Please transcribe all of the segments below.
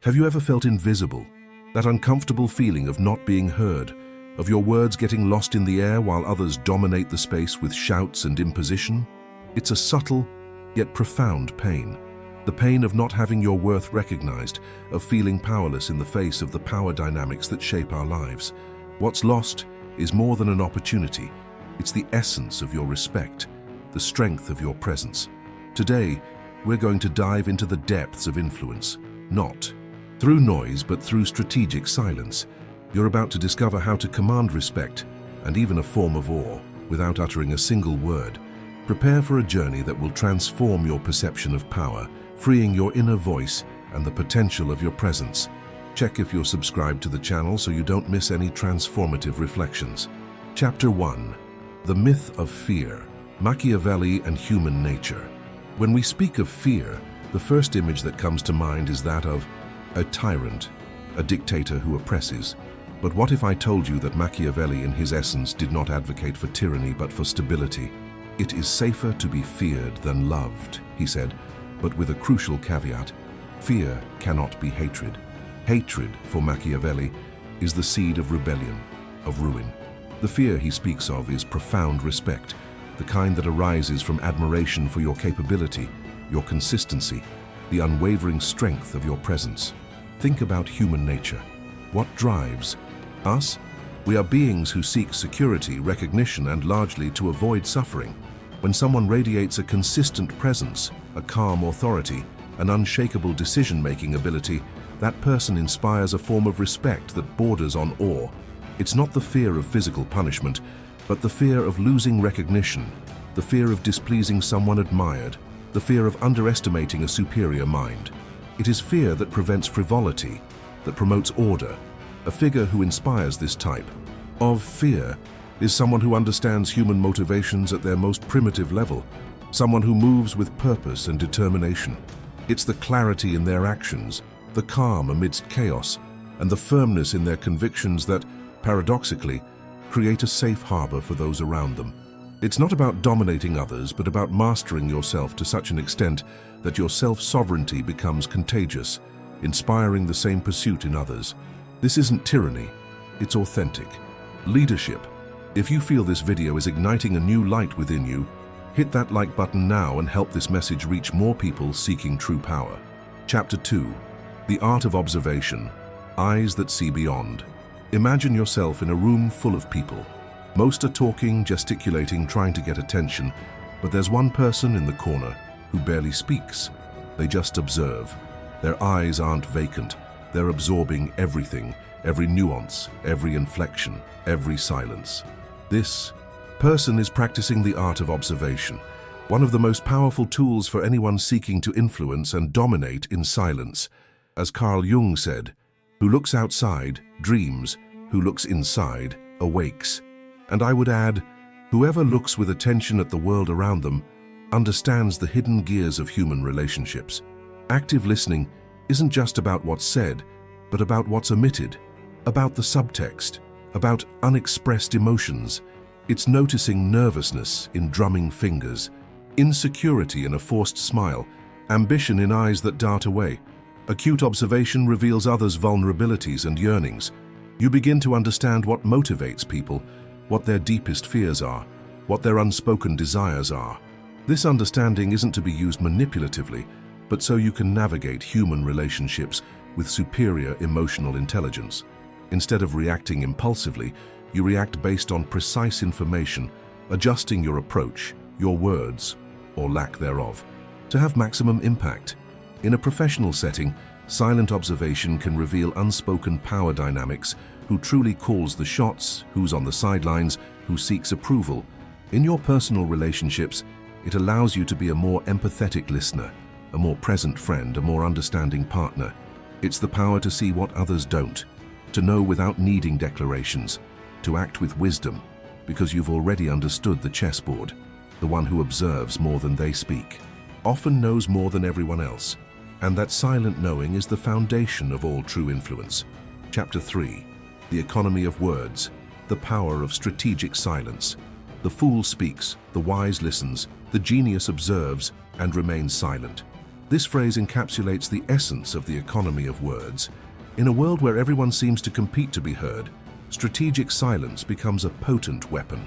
Have you ever felt invisible? That uncomfortable feeling of not being heard, of your words getting lost in the air while others dominate the space with shouts and imposition? It's a subtle, yet profound pain. The pain of not having your worth recognized, of feeling powerless in the face of the power dynamics that shape our lives. What's lost is more than an opportunity. It's the essence of your respect, the strength of your presence. Today, we're going to dive into the depths of influence, not through noise, but through strategic silence. You're about to discover how to command respect and even a form of awe without uttering a single word. Prepare for a journey that will transform your perception of power, freeing your inner voice and the potential of your presence. Check if you're subscribed to the channel so you don't miss any transformative reflections. Chapter 1. The Myth of Fear, Machiavelli and Human Nature. When we speak of fear, the first image that comes to mind is that of a tyrant, a dictator who oppresses. But what if I told you that Machiavelli in his essence did not advocate for tyranny but for stability? It is safer to be feared than loved, he said, but with a crucial caveat. Fear cannot be hatred. Hatred, for Machiavelli, is the seed of rebellion, of ruin. The fear he speaks of is profound respect, the kind that arises from admiration for your capability, your consistency, the unwavering strength of your presence. Think about human nature. What drives us? We are beings who seek security, recognition, and largely to avoid suffering. When someone radiates a consistent presence, a calm authority, an unshakable decision-making ability, that person inspires a form of respect that borders on awe. It's not the fear of physical punishment, but the fear of losing recognition, the fear of displeasing someone admired, the fear of underestimating a superior mind. It is fear that prevents frivolity, that promotes order. A figure who inspires this type of fear is someone who understands human motivations at their most primitive level, someone who moves with purpose and determination. It's the clarity in their actions, the calm amidst chaos, and the firmness in their convictions that, paradoxically, create a safe harbor for those around them. It's not about dominating others, but about mastering yourself to such an extent that your self-sovereignty becomes contagious, inspiring the same pursuit in others. This isn't tyranny, it's authentic. Leadership. If you feel this video is igniting a new light within you, hit that like button now and help this message reach more people seeking true power. Chapter 2. The Art of Observation. Eyes that see beyond. Imagine yourself in a room full of people. Most are talking, gesticulating, trying to get attention, but there's one person in the corner who barely speaks. They just observe. Their eyes aren't vacant. They're absorbing everything, every nuance, every inflection, every silence. This person is practicing the art of observation, one of the most powerful tools for anyone seeking to influence and dominate in silence. As Carl Jung said, "Who looks outside dreams, who looks inside awakes." And I would add, whoever looks with attention at the world around them understands the hidden gears of human relationships. Active listening isn't just about what's said, but about what's omitted, about the subtext, about unexpressed emotions. It's noticing nervousness in drumming fingers, insecurity in a forced smile, ambition in eyes that dart away. Acute observation reveals others' vulnerabilities and yearnings. You begin to understand what motivates people, what their deepest fears are, what their unspoken desires are. This understanding isn't to be used manipulatively, but so you can navigate human relationships with superior emotional intelligence. Instead of reacting impulsively, you react based on precise information, adjusting your approach, your words, or lack thereof, to have maximum impact. In a professional setting, silent observation can reveal unspoken power dynamics, who truly calls the shots, who's on the sidelines, who seeks approval. In your personal relationships, it allows you to be a more empathetic listener, a more present friend, a more understanding partner. It's the power to see what others don't, to know without needing declarations, to act with wisdom, because you've already understood the chessboard. The one who observes more than they speak often knows more than everyone else, and that silent knowing is the foundation of all true influence. Chapter 3. The Economy of Words, the Power of Strategic Silence. The fool speaks, the wise listens, the genius observes and remains silent. This phrase encapsulates the essence of the economy of words. In a world where everyone seems to compete to be heard, strategic silence becomes a potent weapon.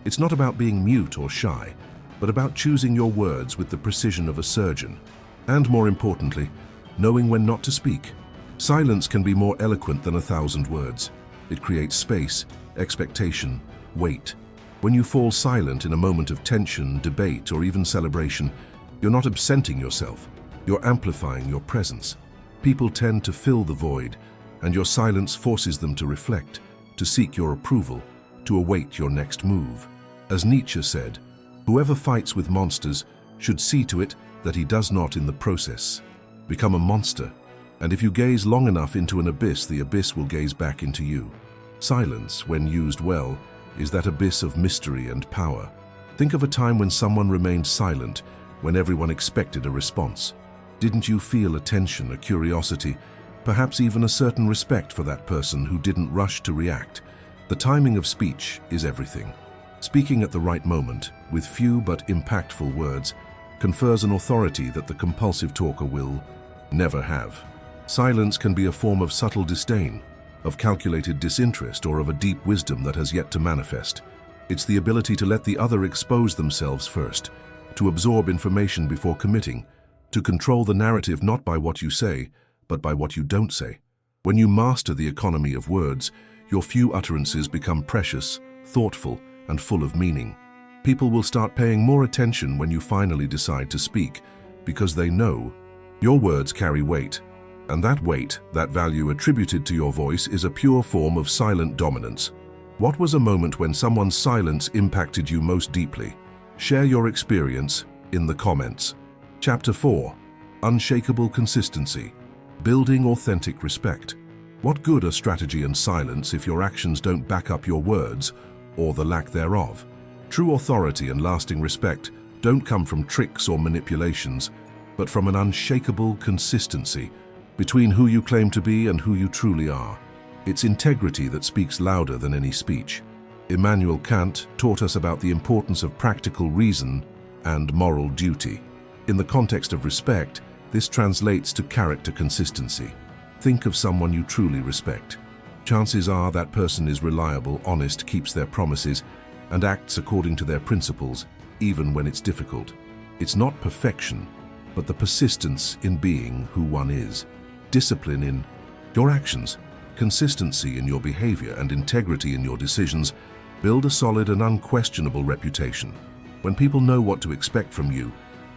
It's not about being mute or shy, but about choosing your words with the precision of a surgeon. And more importantly, knowing when not to speak. Silence can be more eloquent than 1,000 words. It creates space, expectation, weight. When you fall silent in a moment of tension, debate, or even celebration, you're not absenting yourself. You're amplifying your presence. People tend to fill the void, and your silence forces them to reflect, to seek your approval, to await your next move. As Nietzsche said, whoever fights with monsters should see to it that he does not in the process become a monster. And if you gaze long enough into an abyss, the abyss will gaze back into you. Silence, when used well, is that abyss of mystery and power. Think of a time when someone remained silent when everyone expected a response. Didn't you feel a tension, a curiosity, perhaps even a certain respect for that person who didn't rush to react? The timing of speech is everything. Speaking at the right moment, with few but impactful words, confers an authority that the compulsive talker will never have. Silence can be a form of subtle disdain, of calculated disinterest, or of a deep wisdom that has yet to manifest. It's the ability to let the other expose themselves first, to absorb information before committing, to control the narrative not by what you say, but by what you don't say. When you master the economy of words, your few utterances become precious, thoughtful, and full of meaning. People will start paying more attention when you finally decide to speak, because they know your words carry weight. And that weight, that value attributed to your voice, is a pure form of silent dominance. What was a moment when someone's silence impacted you most deeply? Share your experience in the comments. Chapter 4. Unshakable Consistency. Building Authentic Respect. What good are strategy and silence if your actions don't back up your words, or the lack thereof? True authority and lasting respect don't come from tricks or manipulations, but from an unshakable consistency between who you claim to be and who you truly are. It's integrity that speaks louder than any speech. Immanuel Kant taught us about the importance of practical reason and moral duty. In the context of respect, this translates to character consistency. Think of someone you truly respect. Chances are that person is reliable, honest, keeps their promises, and acts according to their principles, even when it's difficult. It's not perfection, but the persistence in being who one is. Discipline in your actions, consistency in your behavior, and integrity in your decisions build a solid and unquestionable reputation. When people know what to expect from you,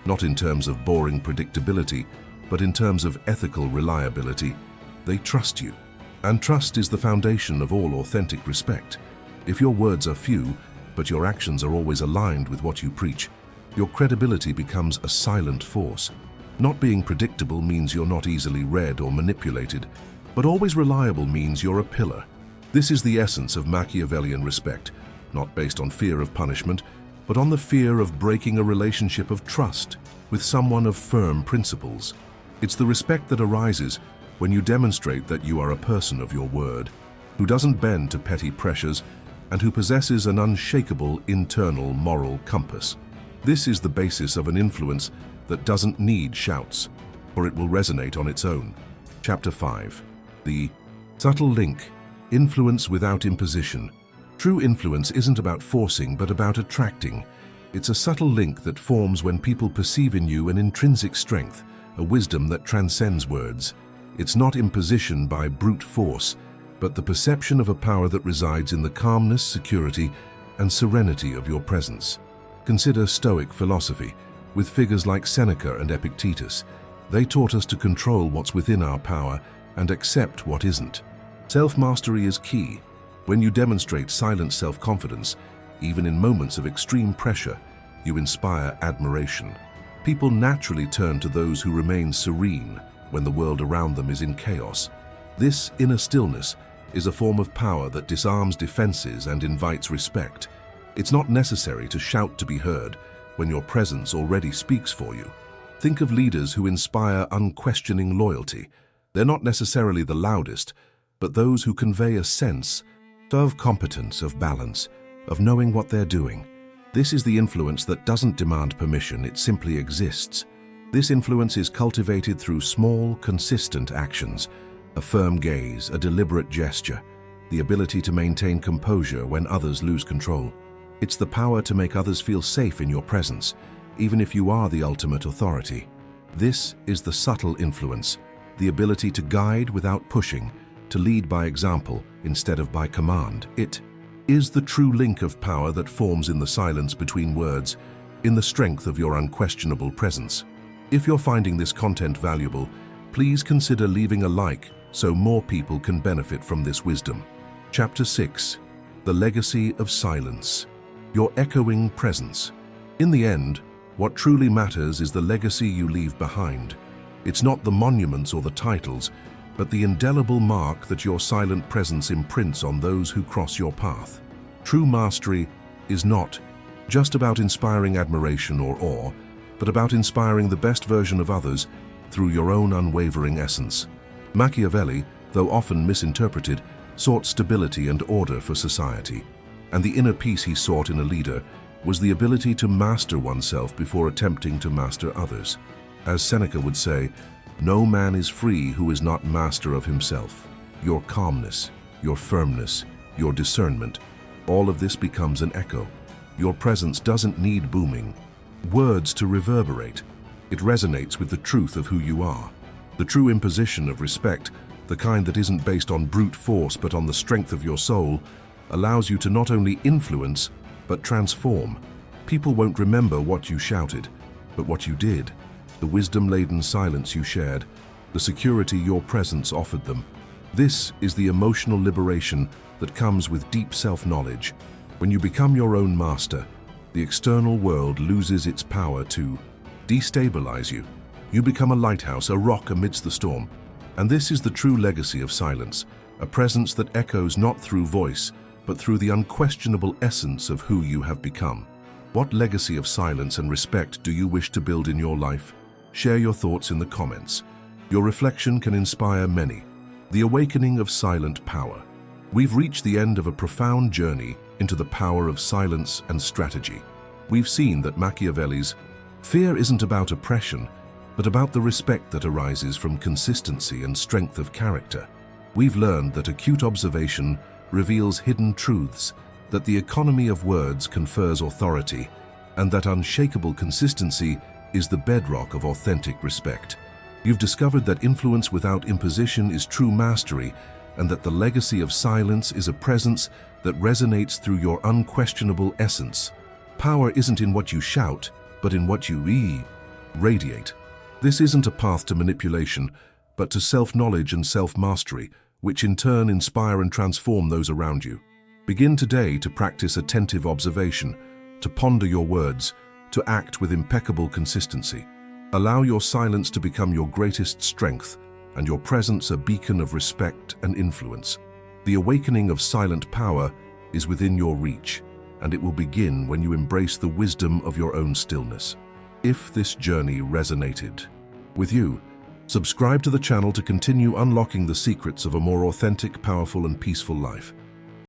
not in terms of boring predictability, but in terms of ethical reliability, they trust you. And trust is the foundation of all authentic respect. If your words are few, but your actions are always aligned with what you preach, your credibility becomes a silent force. Not being predictable means you're not easily read or manipulated, but always reliable means you're a pillar. This is the essence of Machiavellian respect, not based on fear of punishment, but on the fear of breaking a relationship of trust with someone of firm principles. It's the respect that arises when you demonstrate that you are a person of your word, who doesn't bend to petty pressures, and who possesses an unshakable internal moral compass. This is the basis of an influence that doesn't need shouts, for it will resonate on its own. Chapter 5. The subtle link. Influence without imposition. True influence isn't about forcing, but about attracting. It's a subtle link that forms when people perceive in you an intrinsic strength, a wisdom that transcends words. It's not imposition by brute force, but the perception of a power that resides in the calmness, security, and serenity of your presence. Consider Stoic philosophy, with figures like Seneca and Epictetus. They taught us to control what's within our power and accept what isn't. Self-mastery is key. When you demonstrate silent self-confidence, even in moments of extreme pressure, you inspire admiration. People naturally turn to those who remain serene when the world around them is in chaos. This inner stillness is a form of power that disarms defenses and invites respect. It's not necessary to shout to be heard when your presence already speaks for you. Think of leaders who inspire unquestioning loyalty. They're not necessarily the loudest, but those who convey a sense of competence, of balance, of knowing what they're doing. This is the influence that doesn't demand permission, it simply exists. This influence is cultivated through small, consistent actions, a firm gaze, a deliberate gesture, the ability to maintain composure when others lose control. It's the power to make others feel safe in your presence, even if you are the ultimate authority. This is the subtle influence, the ability to guide without pushing, to lead by example instead of by command. It is the true link of power that forms in the silence between words, in the strength of your unquestionable presence. If you're finding this content valuable, please consider leaving a like so more people can benefit from this wisdom. Chapter 6. The Legacy of Silence. Your echoing presence. In the end, what truly matters is the legacy you leave behind. It's not the monuments or the titles, but the indelible mark that your silent presence imprints on those who cross your path. True mastery is not just about inspiring admiration or awe, but about inspiring the best version of others through your own unwavering essence. Machiavelli, though often misinterpreted, sought stability and order for society, and the inner peace he sought in a leader was the ability to master oneself before attempting to master others. As Seneca would say, "No man is free who is not master of himself." Your calmness, your firmness, your discernment, all of this becomes an echo. Your presence doesn't need booming words to reverberate. It resonates with the truth of who you are. The true imposition of respect, the kind that isn't based on brute force but on the strength of your soul, allows you to not only influence, but transform. People won't remember what you shouted, but what you did, the wisdom-laden silence you shared, the security your presence offered them. This is the emotional liberation that comes with deep self-knowledge. When you become your own master, the external world loses its power to destabilize you. You become a lighthouse, a rock amidst the storm. And this is the true legacy of silence, a presence that echoes not through voice, but through the unquestionable essence of who you have become. What legacy of silence and respect do you wish to build in your life? Share your thoughts in the comments. Your reflection can inspire many. The awakening of silent power. We've reached the end of a profound journey into the power of silence and strategy. We've seen that Machiavelli's fear isn't about oppression, but about the respect that arises from consistency and strength of character. We've learned that acute observation reveals hidden truths, that the economy of words confers authority, and that unshakable consistency is the bedrock of authentic respect. You've discovered that influence without imposition is true mastery, and that the legacy of silence is a presence that resonates through your unquestionable essence. Power isn't in what you shout, but in what you radiate. This isn't a path to manipulation, but to self-knowledge and self-mastery, which in turn inspire and transform those around you. Begin today to practice attentive observation, to ponder your words, to act with impeccable consistency. Allow your silence to become your greatest strength, and your presence a beacon of respect and influence. The awakening of silent power is within your reach, and it will begin when you embrace the wisdom of your own stillness. If this journey resonated with you, subscribe to the channel to continue unlocking the secrets of a more authentic, powerful, and peaceful life.